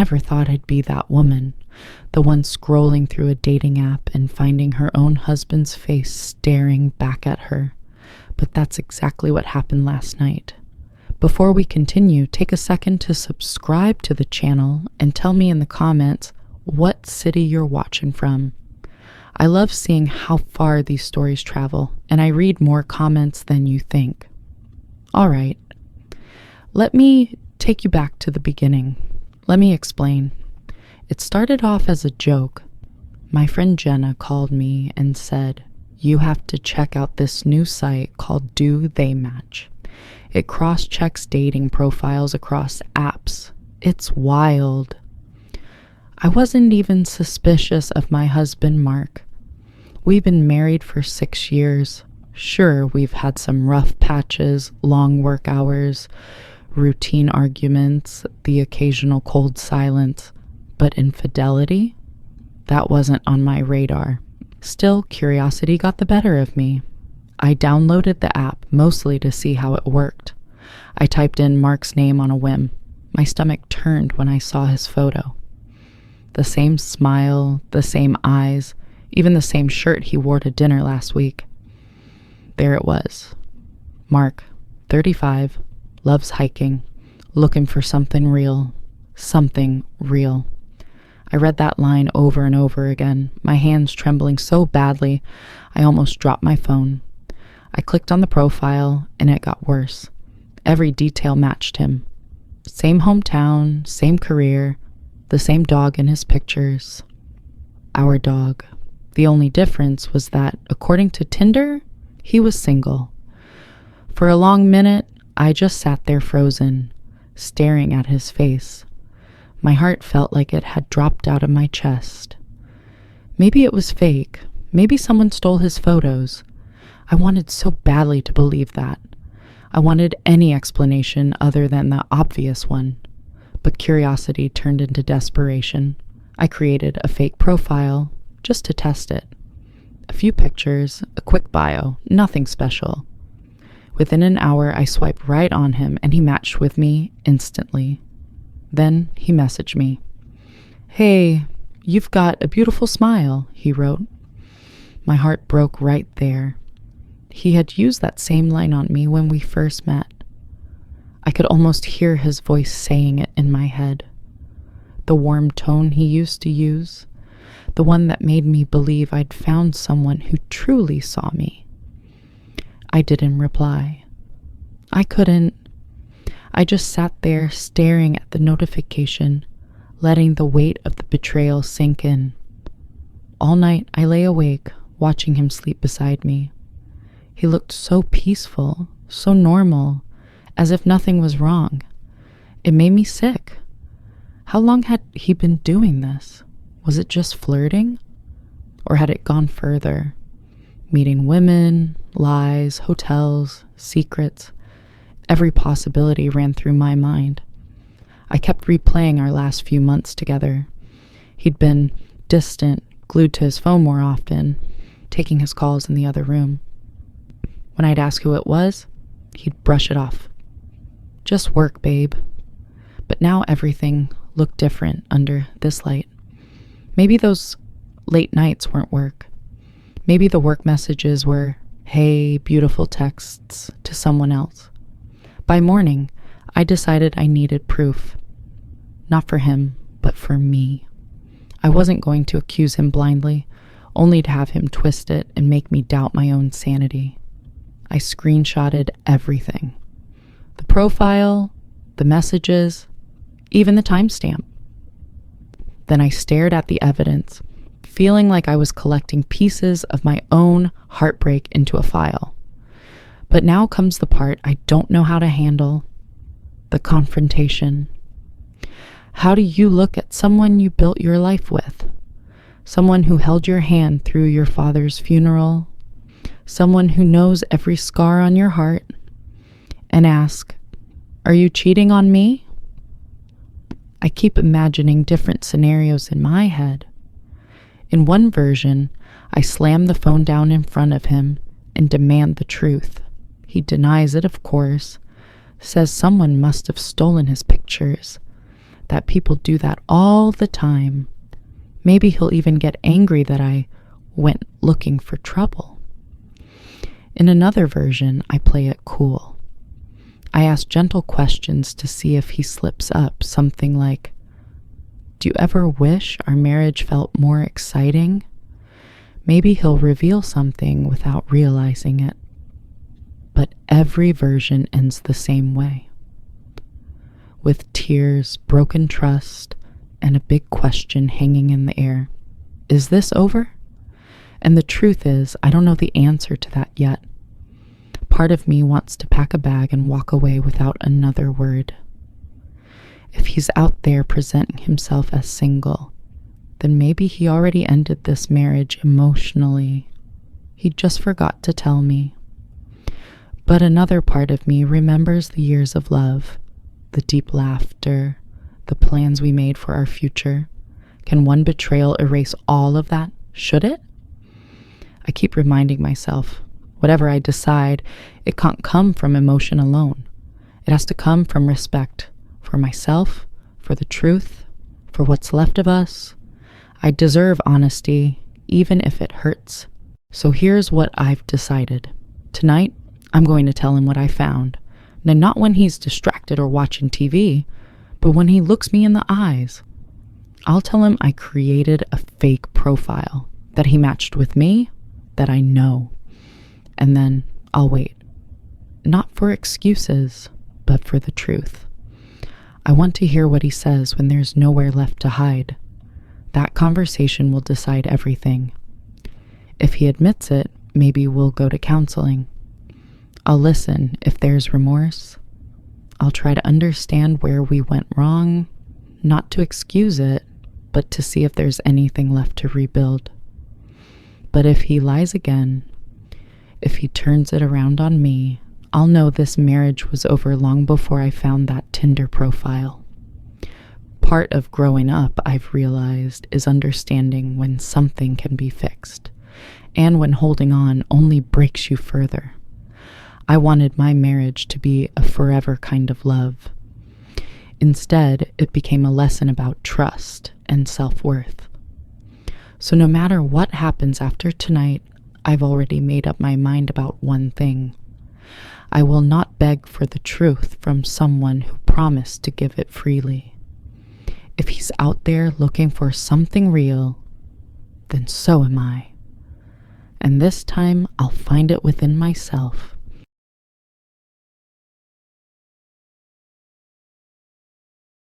never thought I'd be that woman, the one scrolling through a dating app and finding her own husband's face staring back at her. But that's exactly what happened last night. Before we continue, take a second to subscribe to the channel and tell me in the comments what city you're watching from. I love seeing how far these stories travel, and I read more comments than you think. All right, let me take you back to the beginning. Let me explain. It started off as a joke. My friend Jenna called me and said, "You have to check out this new site called DoTheyMatch. It cross-checks dating profiles across apps. It's wild." I wasn't even suspicious of my husband, Mark. We've been married for 6 years. Sure, we've had some rough patches, long work hours, routine arguments, the occasional cold silence, but infidelity? That wasn't on my radar. Still, curiosity got the better of me. I downloaded the app mostly to see how it worked. I typed in Mark's name on a whim. My stomach turned when I saw his photo. The same smile, the same eyes, even the same shirt he wore to dinner last week. There it was. Mark, 35, loves hiking, looking for something real. Something real. I read that line over and over again, my hands trembling so badly I almost dropped my phone. I clicked on the profile, and it got worse. Every detail matched him. Same hometown, same career, the same dog in his pictures. Our dog. The only difference was that, according to Tinder, he was single. For a long minute, I just sat there frozen, staring at his face. My heart felt like it had dropped out of my chest. Maybe it was fake. Maybe someone stole his photos. I wanted so badly to believe that. I wanted any explanation other than the obvious one. But curiosity turned into desperation. I created a fake profile just to test it. A few pictures, a quick bio, nothing special. Within an hour, I swiped right on him and he matched with me instantly. Then he messaged me. "Hey, you've got a beautiful smile," he wrote. My heart broke right there. He had used that same line on me when we first met. I could almost hear his voice saying it in my head. The warm tone he used to use, the one that made me believe I'd found someone who truly saw me. I didn't reply. I couldn't. I just sat there staring at the notification, letting the weight of the betrayal sink in. All night I lay awake, watching him sleep beside me. He looked so peaceful, so normal, as if nothing was wrong. It made me sick. How long had he been doing this? Was it just flirting? Or had it gone further? Meeting women, lies, hotels, secrets. Every possibility ran through my mind. I kept replaying our last few months together. He'd been distant, glued to his phone more often, taking his calls in the other room. When I'd ask who it was, he'd brush it off. "Just work, babe." But now everything looked different under this light. Maybe those late nights weren't work. Maybe the work messages were, "Hey, beautiful" texts to someone else. By morning, I decided I needed proof. Not for him, but for me. I wasn't going to accuse him blindly, only to have him twist it and make me doubt my own sanity. I screenshotted everything. The profile, the messages, even the timestamp. Then I stared at the evidence, feeling like I was collecting pieces of my own heartbreak into a file. But now comes the part I don't know how to handle: the confrontation. How do you look at someone you built your life with? Someone who held your hand through your father's funeral? Someone who knows every scar on your heart? And ask, "Are you cheating on me?" I keep imagining different scenarios in my head. In one version, I slam the phone down in front of him and demand the truth. He denies it, of course, says someone must have stolen his pictures, that people do that all the time. Maybe he'll even get angry that I went looking for trouble. In another version, I play it cool. I ask gentle questions to see if he slips up, something like, "Do you ever wish our marriage felt more exciting?" Maybe he'll reveal something without realizing it. But every version ends the same way, with tears, broken trust, and a big question hanging in the air. Is this over? And the truth is, I don't know the answer to that yet. Part of me wants to pack a bag and walk away without another word. If he's out there presenting himself as single, then maybe he already ended this marriage emotionally. He just forgot to tell me. But another part of me remembers the years of love, the deep laughter, the plans we made for our future. Can one betrayal erase all of that? Should it? I keep reminding myself, whatever I decide, it can't come from emotion alone. It has to come from respect for myself, for the truth, for what's left of us. I deserve honesty, even if it hurts. So here's what I've decided. Tonight, I'm going to tell him what I found. Now, not when he's distracted or watching TV, but when he looks me in the eyes. I'll tell him I created a fake profile, that he matched with me, that I know. And then I'll wait. Not for excuses, but for the truth. I want to hear what he says when there's nowhere left to hide. That conversation will decide everything. If he admits it, maybe we'll go to counseling. I'll listen if there's remorse. I'll try to understand where we went wrong, not to excuse it, but to see if there's anything left to rebuild. But if he lies again, if he turns it around on me, I'll know this marriage was over long before I found that Tinder profile. Part of growing up, I've realized, is understanding when something can be fixed, and when holding on only breaks you further. I wanted my marriage to be a forever kind of love. Instead, it became a lesson about trust and self-worth. So no matter what happens after tonight, I've already made up my mind about one thing. I will not beg for the truth from someone who promised to give it freely. If he's out there looking for something real, then so am I. And this time I'll find it within myself.